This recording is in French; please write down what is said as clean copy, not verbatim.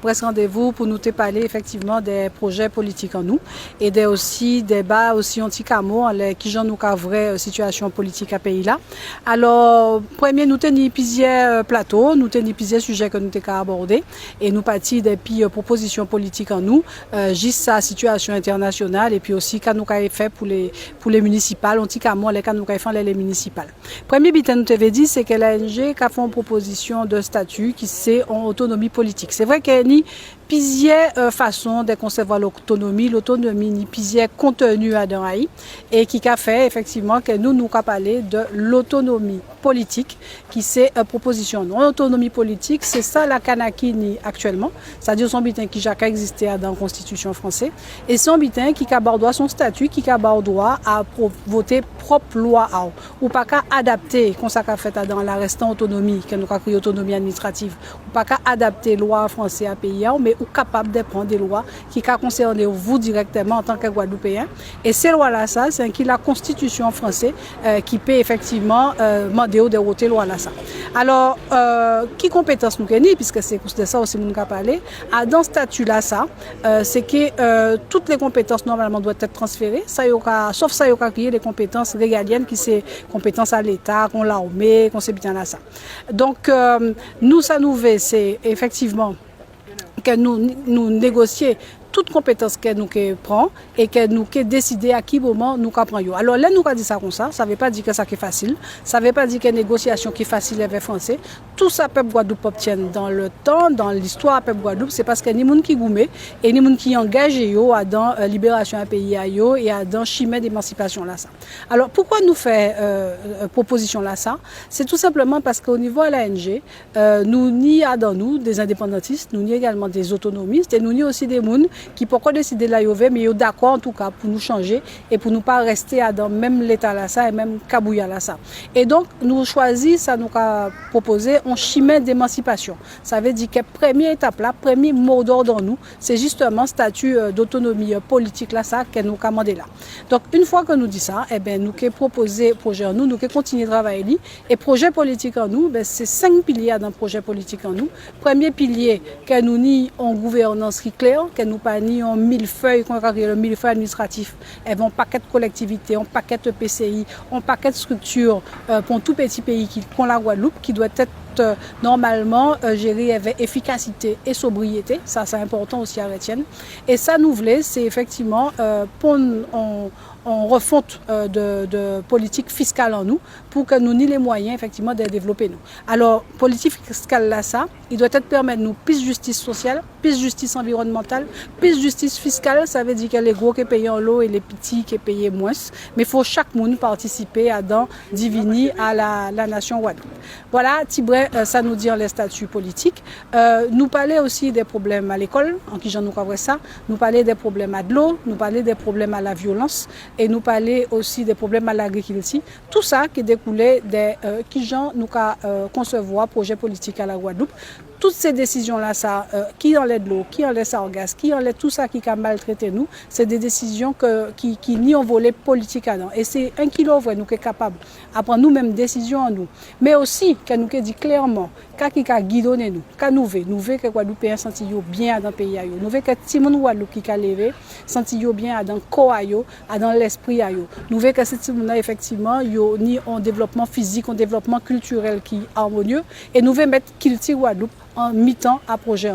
presse rendez-vous pour nous te parler effectivement des projets politiques en nous et aussi des débats aussi anti-camo qui j'en nous vraie situation politique à pays là. Alors, premier, nous tenons plusieurs plateaux, nous tenons plusieurs sujets que nous avons abordés et nous partis des propositions politiques en nous, juste sa situation internationale et puis aussi quand nous avons fait pour les municipales, anti-camo, les cas nous avons fait les municipales. Premier but, nous t'avons dit, c'est que l'ANG a fait une proposition de statut qui c'est en autonomie politique. C'est vrai qu'il y a plusieurs façons de concevoir l'autonomie ni plusieurs contenus à dans et qui a fait effectivement que nous avons parlé de l'autonomie politique qui c'est une proposition. L'autonomie politique, c'est ça la Kanakini actuellement, c'est-à-dire son bitin qui a existé dans la Constitution française et son bitin qui a son statut, qui a droit à voter propre loi ou pas qu'à adapter, comme ça qu'a fait dans la restant autonomie, que nous avons créé autonomie administrative, ou pas qu'à adapter loi française à pays, mais ou capable de prendre des lois qui concernent vous directement en tant que Guadeloupéen. Et ces lois-là, ça, c'est la Constitution française qui peut effectivement demander de voter loi là ça. Alors, qui compétence nous gagnons, puisque c'est de ça aussi nous avons parlé, dans ce statut-là, ça, c'est que toutes les compétences normalement doivent être transférées, sauf ça, il y a créé les compétences régaliennes qui c'est compétences à l'État, qu'on l'armée, qu'on sait bien là ça. Donc, nous, ça nous veut, c'est effectivement que nous négocions toute compétence que nous prenons et que nous décider à qui moment nous prenons. Alors là, nous avons dit ça comme ça ne veut pas dire que ça est facile, ça ne veut pas dire que la négociation qui est facile avec les Français. Tout ça, peuple Guadeloupe obtient dans le temps, dans l'histoire peuple Guadeloupe, c'est parce que ni gens qui goumé et ni gens qui engagent dans la libération d'un pays et dans le chemin d'émancipation là ça. Alors pourquoi nous faisons proposition là ça? C'est tout simplement parce qu'au niveau de l'ANG, nous n'y a dans nous des indépendantistes, nous n'y également des autonomistes et nous n'y aussi des gens qui pourquoi décider de la Yové, mais ils d'accord en tout cas pour nous changer et pour nous pas rester dans même l'état là ça et même Kabouya là ça. Et donc nous choisissons ça nous a proposé un chemin d'émancipation. Ça veut dire que première étape là, premier mot d'ordre dans nous, c'est justement statut d'autonomie politique là ça que nous commandé là. Donc une fois que nous dit ça, eh ben nous qui proposer projet en nous, nous qui continuer de travailler et projet politique en nous, ben c'est 5 piliers dans projet politique en nous. Premier pilier que nous ni en gouvernance qui claire, que nous pas ni en millefeuille, qu'on a le millefeuille administratif, elles vont paquet de collectivités, un paquet de PCI, un paquet de structures pour tout petit pays qui prend la Guadeloupe, qui doit être normalement géré avec efficacité et sobriété. Ça c'est important aussi à retenir. Et ça nous voulait, c'est effectivement pour en refonte de politique fiscale en nous pour que nous ayons les moyens effectivement de développer nous. Alors, politique fiscale là, ça, il doit être permettre nous plus justice sociale, plus justice environnementale, plus justice fiscale, ça veut dire que les gros qui payent en lot et les petits qui payent moins, mais il faut chaque monde participer à dans diviner à la nation Guadeloupe. Voilà, Tibré, ça nous dit les statuts politiques. Nous parler aussi des problèmes à l'école, en qui j'en nous couvre ça, nous parler des problèmes à de l'eau, nous parler des problèmes à la violence, et nous parler aussi des problèmes à l'agriculture. Tout ça qui découlait des qui gens nous concevoir projet politique à la Guadeloupe. Toutes ces décisions-là, ça, qui enlève l'eau, qui enlève sargasse, qui enlève tout ça qui a maltraité nous, c'est des décisions qui n'y ont volé politique à nous. Et c'est un kilo vrai, nous qui est capable de prendre nous-mêmes décisions en nous. Mais aussi, que nous dit clairement, qui a guidonné nous, nous voulons que Guadeloupéens sentent bien dans le pays. Nous voulons que Timon Guadeloupe qui a levé, sentent bien dans le corps, dans l'esprit. Nous voulons que ces Timon-là, effectivement, ni en développement physique, en développement culturel qui est harmonieux. Et nous voulons mettre Kilti Guadeloupe en mi-temps à projet.